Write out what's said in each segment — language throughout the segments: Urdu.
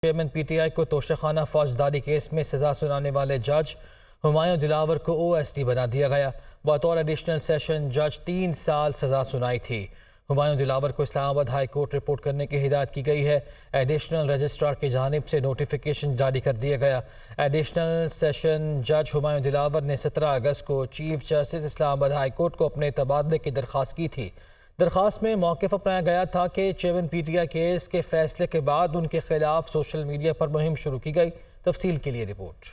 چیئرمین پی ٹی آئی کو توشخانہ فوجداری کیس میں سزا سنانے والے جج ہمایوں دلاور کو او ایس ڈی بنا دیا گیا۔ بطور ایڈیشنل سیشن جج 3 سال سزا سنائی تھی۔ ہمایوں دلاور کو اسلام آباد ہائی کورٹ رپورٹ کرنے کی ہدایت کی گئی ہے۔ ایڈیشنل رجسٹرار کی جانب سے نوٹیفیکیشن جاری کر دیا گیا۔ ایڈیشنل سیشن جج ہمایوں دلاور نے 17 اگست کو چیف جسٹس اسلام آباد ہائی کورٹ کو اپنے تبادلے کی درخواست کی تھی۔ درخواست میں موقف اپنایا گیا تھا کہ chairman P T I case کے فیصلے کے بعد ان کے خلاف سوشل میڈیا پر مہم شروع کی گئی۔ تفصیل کے لیے report.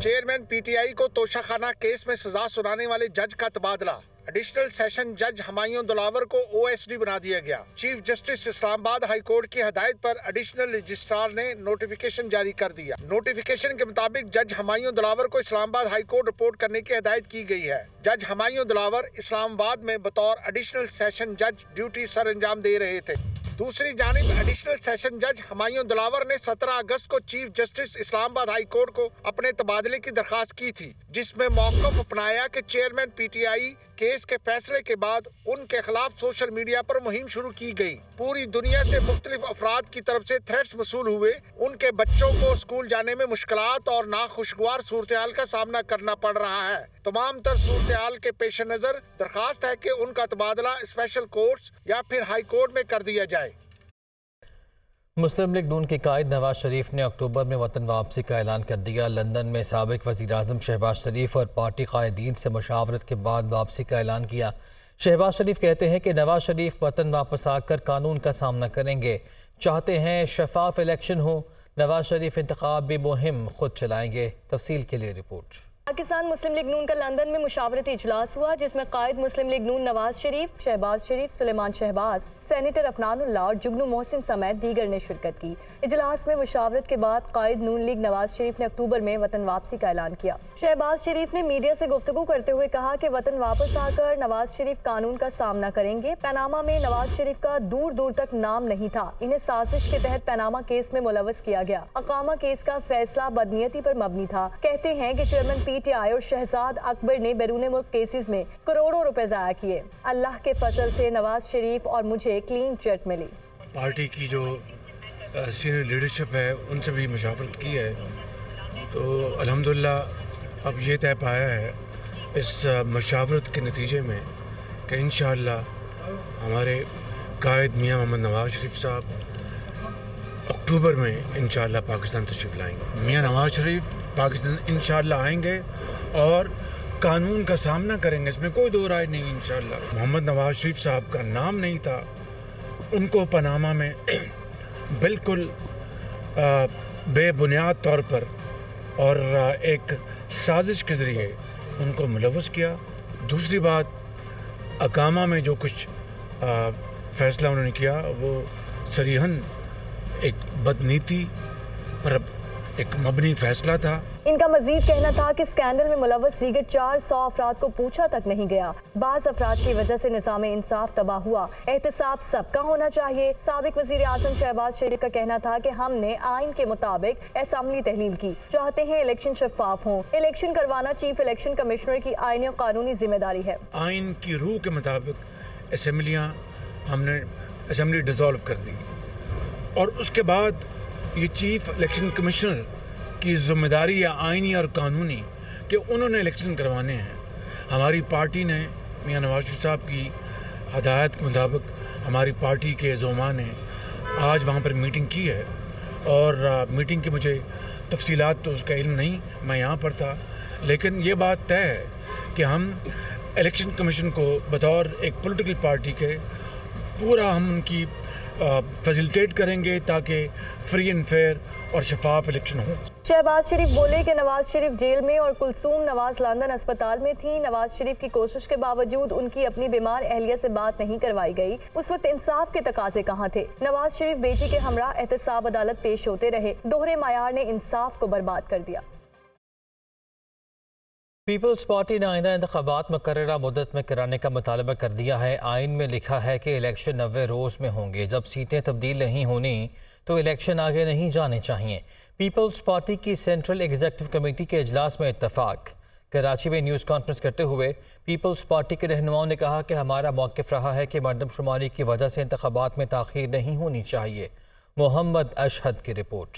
Chairman P T I کو توشخانہ کیس میں سزا سنانے والے جج کا تبادلہ۔ ایڈیشنل سیشن جج ہمایوں دلاور کو او ایس ڈی بنا دیا گیا۔ چیف جسٹس اسلام آباد ہائی کورٹ کی ہدایت پر ایڈیشنل رجسٹرار نے نوٹیفیکیشن جاری کر دیا۔ نوٹیفیکیشن کے مطابق جج ہمایوں دلاور کو اسلام آباد ہائی کورٹ رپورٹ کرنے کی ہدایت کی گئی ہے۔ جج ہمایوں دلاور اسلام آباد میں بطور ایڈیشنل سیشن جج ڈیوٹی سر انجام دے رہے تھے۔ دوسری جانب ایڈیشنل سیشن جج ہمایوں دلاور نے 17 اگست کو چیف جسٹس اسلام آباد ہائی کورٹ کو اپنے تبادلے کی درخواست کی تھی، جس میں موقف اپنایا کہ chairman P T I case کے فیصلے کے بعد ان کے خلاف سوشل میڈیا پر مہم شروع کی گئی۔ پوری دنیا سے مختلف افراد کی طرف سے تھریٹس موصول ہوئے۔ ان کے بچوں کو اسکول جانے میں مشکلات اور ناخوشگوار صورتحال کا سامنا کرنا پڑ رہا ہے۔ تمام تر صورتحال کے پیش نظر درخواست ہے کہ ان کا تبادلہ اسپیشل کورٹس یا پھر ہائی کورٹ میں کر دیا جائے۔ مسلم لیگ نون کے قائد نواز شریف نے اکتوبر میں وطن واپسی کا اعلان کر دیا۔ لندن میں سابق وزیر اعظم شہباز شریف اور پارٹی قائدین سے مشاورت کے بعد واپسی کا اعلان کیا۔ شہباز شریف کہتے ہیں کہ نواز شریف وطن واپس آ کر قانون کا سامنا کریں گے، چاہتے ہیں شفاف الیکشن ہو۔ نواز شریف انتخابی مہم خود چلائیں گے۔ تفصیل کے لیے رپورٹ۔ پاکستان مسلم لیگ نون کا لندن میں مشاورتی اجلاس ہوا، جس میں قائد مسلم لیگ نون نواز شریف، شہباز شریف، سلیمان شہباز، سینیٹر عفنان اللہ اور جگنو محسن سمیت دیگر نے شرکت کی۔ اجلاس میں مشاورت کے بعد قائد نون لیگ نواز شریف نے اکتوبر میں وطن واپسی کا اعلان کیا۔ شہباز شریف نے میڈیا سے گفتگو کرتے ہوئے کہا کہ وطن واپس آ کر نواز شریف قانون کا سامنا کریں گے۔ پاناما میں نواز شریف کا دور دور تک نام نہیں تھا، انہیں سازش کے تحت پاناما کیس میں ملوث کیا گیا۔ اقامہ کیس کا فیصلہ بدنیتی پر مبنی تھا۔ کہتے ہیں کہ چیئرمین پی ٹی آئی اور شہزاد اکبر نے بیرون ملک کیسز میں کروڑوں روپے ضائع کیے۔ اللہ کے فضل سے نواز شریف اور مجھے کلین چٹ ملی۔ پارٹی کی جو سینئر لیڈرشپ ہے ان سے بھی مشاورت کی ہے، تو الحمدللہ اب یہ طے پایا ہے اس مشاورت کے نتیجے میں کہ انشاءاللہ ہمارے قائد میاں محمد نواز شریف صاحب اکتوبر میں انشاءاللہ پاکستان تشریف لائیں گے۔ میاں نواز شریف پاکستان انشاءاللہ آئیں گے اور قانون کا سامنا کریں گے، اس میں کوئی دو رائے نہیں۔ انشاءاللہ محمد نواز شریف صاحب کا نام نہیں تھا، ان کو پاناما میں بالکل بے بنیاد طور پر اور ایک سازش کے ذریعے ان کو ملوث کیا۔ دوسری بات، اقامہ میں جو کچھ فیصلہ انہوں نے کیا وہ صریحاً ایک بدنیتی پر ایک مبنی فیصلہ تھا۔ ان کا مزید کہنا تھا کہ اسکینڈل میں ملوث دیگر 400 افراد کو پوچھا تک نہیں گیا۔ بعض افراد کی وجہ سے نظام انصاف تباہ ہوا۔ احتساب سب کا ہونا چاہیے۔ سابق وزیر اعظم شہباز شریف کا کہنا تھا کہ ہم نے آئین کے مطابق اسمبلی تحلیل کی، چاہتے ہیں الیکشن شفاف ہوں۔ الیکشن کروانا چیف الیکشن کمشنر کی آئینی اور قانونی ذمہ داری ہے۔ آئین کی روح کے مطابق اسمبلیاں ہم نے اسمبلی ڈیزالو کر دی، اور اس کے بعد یہ چیف الیکشن کمشنر کی ذمہ داری ہے آئینی اور قانونی کہ انہوں نے الیکشن کروانے ہیں۔ ہماری پارٹی نے میاں نواز شریف صاحب کی ہدایت کے مطابق ہماری پارٹی کے زعماء نے آج وہاں پر میٹنگ کی ہے، اور میٹنگ کی مجھے تفصیلات تو اس کا علم نہیں، میں یہاں پر تھا، لیکن یہ بات طے ہے کہ ہم الیکشن کمیشن کو بطور ایک پولیٹیکل پارٹی کے پورا ہم ان کی فیسیلیٹیٹ کریں گے تاکہ فری اینڈ فیئر اور شفاف الیکشن ہو۔ شہباز شریف بولے کہ نواز شریف جیل میں اور کلثوم نواز لندن اسپتال میں تھی۔ نواز شریف کی کوشش کے باوجود ان کی اپنی بیمار اہلیہ سے بات نہیں کروائی گئی۔ اس وقت انصاف کے تقاضے کہاں تھے؟ نواز شریف بیٹی کے ہمراہ احتساب عدالت پیش ہوتے رہے۔ دوہرے معیار نے انصاف کو برباد کر دیا۔ پیپلز پارٹی نے آئندہ انتخابات مقررہ مدت میں کرانے کا مطالبہ کر دیا ہے۔ آئین میں لکھا ہے کہ الیکشن 90 روز میں ہوں گے۔ جب سیٹیں تبدیل نہیں ہونی تو الیکشن آگے نہیں جانے چاہیے۔ پیپلز پارٹی کی سینٹرل ایگزیکٹو کمیٹی کے اجلاس میں اتفاق۔ کراچی میں نیوز کانفرنس کرتے ہوئے پیپلز پارٹی کے رہنماؤں نے کہا کہ ہمارا موقف رہا ہے کہ مردم شماری کی وجہ سے انتخابات میں تاخیر نہیں ہونی چاہیے۔ محمد اشہد کی رپورٹ۔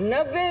90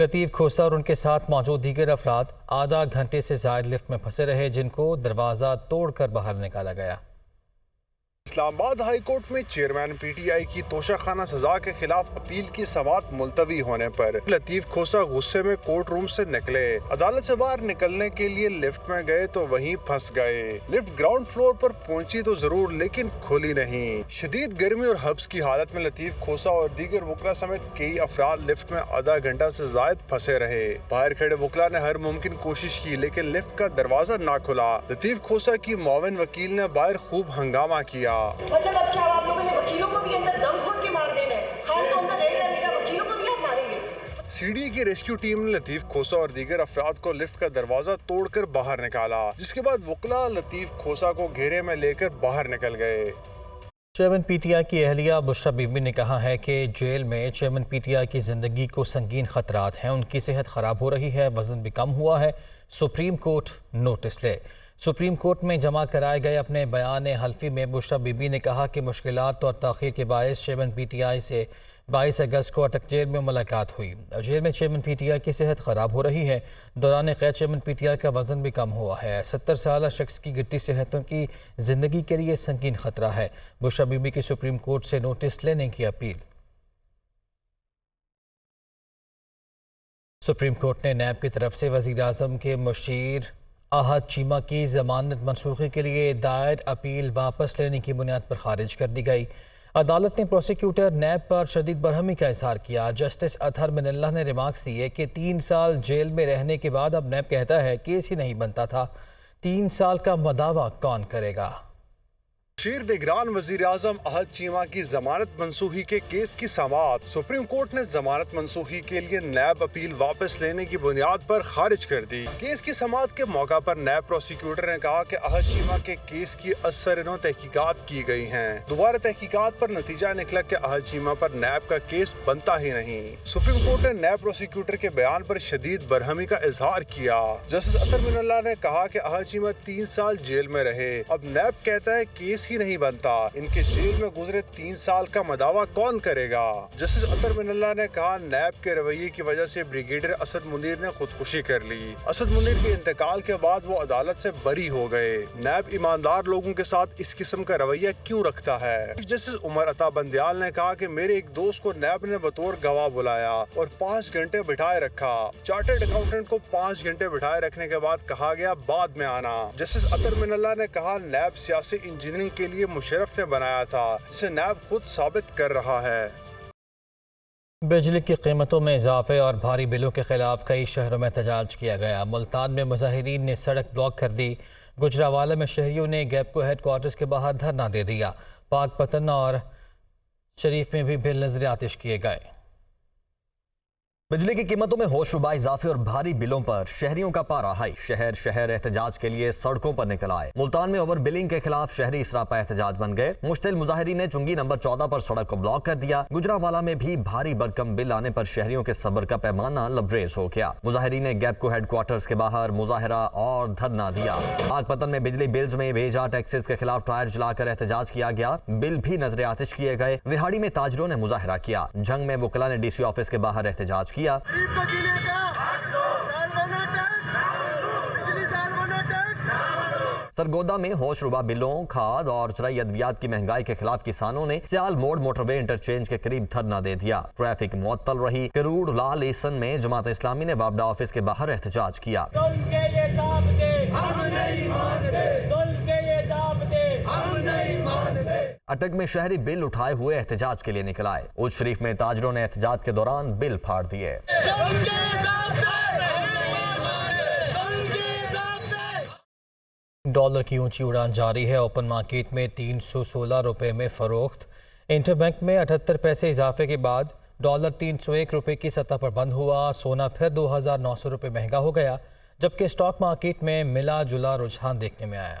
لطیف کھوسا اور ان کے ساتھ موجود دیگر افراد آدھا گھنٹے سے زائد لفٹ میں پھنسے رہے، جن کو دروازہ توڑ کر باہر نکالا گیا۔ اسلام آباد ہائی کورٹ میں چیئرمین پی ٹی آئی کی توشہ خانہ سزا کے خلاف اپیل کی سماعت ملتوی ہونے پر لطیف کھوسا غصے میں کورٹ روم سے نکلے۔ عدالت سے باہر نکلنے کے لیے لفٹ میں گئے تو وہیں پھنس گئے۔ لفٹ گراؤنڈ فلور پر پہنچی تو ضرور لیکن کھلی نہیں۔ شدید گرمی اور حبس کی حالت میں لطیف کھوسا اور دیگر وکلا سمیت کئی افراد لفٹ میں آدھا گھنٹہ سے زائد پھنسے رہے۔ باہر کھڑے وکلا نے ہر ممکن کوشش کی لیکن لفٹ کا دروازہ نہ کھلا۔ لطیف کھوسا کی معاون وکیل نے باہر خوب ہنگامہ کیا۔ مطلب اب کیا آپ لوگوں نے وکیلوں کو بھی اندر دم گھوٹ کے مار دینا ہے؟ خان تو اندر ریڈ ڈالے گا، وکیلوں کو بھی آپ ماریں گے؟ سی ڈی کی ریسکیو ٹیم نے لطیف کھوسا اور دیگر افراد کو لفٹ کا دروازہ توڑ کر باہر نکالا، جس کے بعد وکلا لطیف کھوسا کو گھیرے میں لے کر باہر نکل گئے۔ چیئرمین پی ٹی آئی کی اہلیہ بشرا بی بی نے کہا ہے کہ جیل میں چیئرمین پی ٹی آئی کی زندگی کو سنگین خطرات ہیں، ان کی صحت خراب ہو رہی ہے، وزن بھی کم ہوا ہے، سپریم کورٹ نوٹس لے۔ سپریم کورٹ میں جمع کرائے گئے اپنے بیان حلفی میں بشرا بی بی نے کہا کہ مشکلات اور تاخیر کے باعث چیئرمین پی ٹی آئی سے 22 اگست کو اٹک جیل میں ملاقات ہوئی۔ جیل میں چیئرمین پی ٹی آئی کی صحت خراب ہو رہی ہے، دوران قید چیئرمین پی ٹی آئی کا وزن بھی کم ہوا ہے۔ 70 سالہ شخص کی گٹی صحتوں کی زندگی کے لیے سنگین خطرہ ہے۔ بشرا بی بی کی سپریم کورٹ سے نوٹس لینے کی اپیل۔ سپریم کورٹ نے نیب کی طرف سے وزیر اعظم کے مشیر احد چیمہ کی ضمانت منسوخی کے لیے دائر اپیل واپس لینے کی بنیاد پر خارج کر دی گئی۔ عدالت نے پروسیکیوٹر نیب پر شدید برہمی کا اظہار کیا۔ جسٹس اطہر من اللہ نے ریمارکس دیے کہ 3 سال جیل میں رہنے کے بعد اب نیب کہتا ہے کیس ہی نہیں بنتا تھا، 3 سال کا مداوع کون کرے گا؟ شیر نگران وزیر اعظم احد چیمہ کی ضمانت منسوخی کے کیس کی سماعت سپریم کورٹ نے ضمانت منسوخی کے لیے نیب اپیل واپس لینے کی بنیاد پر خارج کر دی۔ کیس کی سماعت کے موقع پر نیب پروسیکیوٹر نے کہا کہ احد چیمہ کے کیس کی ازسرانو تحقیقات کی گئی ہیں۔ دوبارہ تحقیقات پر نتیجہ نکلا کہ احد چیمہ پر نیب کا کیس بنتا ہی نہیں۔ سپریم کورٹ نے نیب پروسیکیوٹر کے بیان پر شدید برہمی کا اظہار کیا۔ جسٹس اطہر من اللہ نے کہا کہ احد چیمہ 3 سال جیل میں رہے، اب نیب کہتا ہے کیس ہی نہیں بنتا، ان کے جیل میں گزرے 3 سال کا مداوع کون کرے گا؟ جسٹس اطہر من اللہ نے کہا نیب کے رویے کی وجہ سے بریگیڈیئر اسد منیر نے خودکشی کر لی۔ اسد منیر کے انتقال کے بعد وہ عدالت سے بری ہو گئے۔ نیب ایماندار لوگوں کے ساتھ اس قسم کا رویہ کیوں رکھتا ہے؟ جسٹس عمر عطا بندیال نے کہا کہ میرے ایک دوست کو نیب نے بطور گواہ بلایا اور 5 گھنٹے بٹھائے رکھا۔ چارٹرڈ اکاؤنٹنٹ کو 5 گھنٹے بٹھائے رکھنے کے بعد کہا گیا بعد میں آنا۔ جسٹس اطہر من اللہ نے کہا نیب سیاسی انجینئرنگ کے لیے مشرف نے بنایا تھا، جسے نیب خود ثابت کر رہا ہے۔ بجلی کی قیمتوں میں اضافے اور بھاری بلوں کے خلاف کئی شہروں میں احتجاج کیا گیا۔ ملتان میں مظاہرین نے سڑک بلاک کر دی۔ گجرانوالہ میں شہریوں نے گیپکو ہیڈ کوارٹرز کے باہر دھرنا دے دیا۔ پاک پتن اور شریف میں بھی بل نظر آتش کیے گئے۔ بجلی کی قیمتوں میں ہوش ربا اضافے اور بھاری بلوں پر شہریوں کا پارا ہائی۔ شہر احتجاج کے لیے سڑکوں پر نکل آئے۔ ملتان میں اوور بلنگ کے خلاف شہری اسراپا احتجاج بن گئے۔ مشتعل مظاہرین نے چنگی نمبر 14 پر سڑک کو بلاک کر دیا۔ گجرانوالہ میں بھی بھاری برکم بل آنے پر شہریوں کے صبر کا پیمانہ لبریز ہو گیا۔ مظاہرین نے گیپکو ہیڈ کوارٹرز کے باہر مظاہرہ اور دھرنا دیا۔ پاک پتن میں بجلی بلز میں بھیجا ٹیکسز کے خلاف ٹائر جلا کر احتجاج کیا گیا۔ بل بھی نظر آتش کیے گئے۔ وہاڑی میں تاجروں نے مظاہرہ کیا۔ جنگ میں وکلاء نے ڈی سی آفس کے باہر احتجاج کیا۔ سرگودا میں ہوش ربا بلوں، کھاد اور زرعی ادویات کی مہنگائی کے خلاف کسانوں نے سیال موڑ موٹر وے انٹرچینج کے قریب دھرنا دے دیا۔ ٹریفک معطل رہی۔ کروڑ لال ایسن میں جماعت اسلامی نے وابڈا آفس کے باہر احتجاج کیا۔ اٹک میں شہری بل اٹھائے ہوئے احتجاج کے لیے نکل آئے۔ اوج شریف میں تاجروں نے احتجاج کے دوران بل پھاڑ دیے۔ ڈالر کی اونچی اڑان جاری ہے۔ اوپن مارکیٹ میں 316 روپے میں فروخت۔ انٹر بینک میں 78 پیسے اضافے کے بعد ڈالر 301 روپے کی سطح پر بند ہوا۔ سونا پھر 2900 روپے مہنگا ہو گیا، جبکہ اسٹاک مارکیٹ میں ملا جلا رجحان دیکھنے میں آیا۔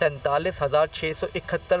47,671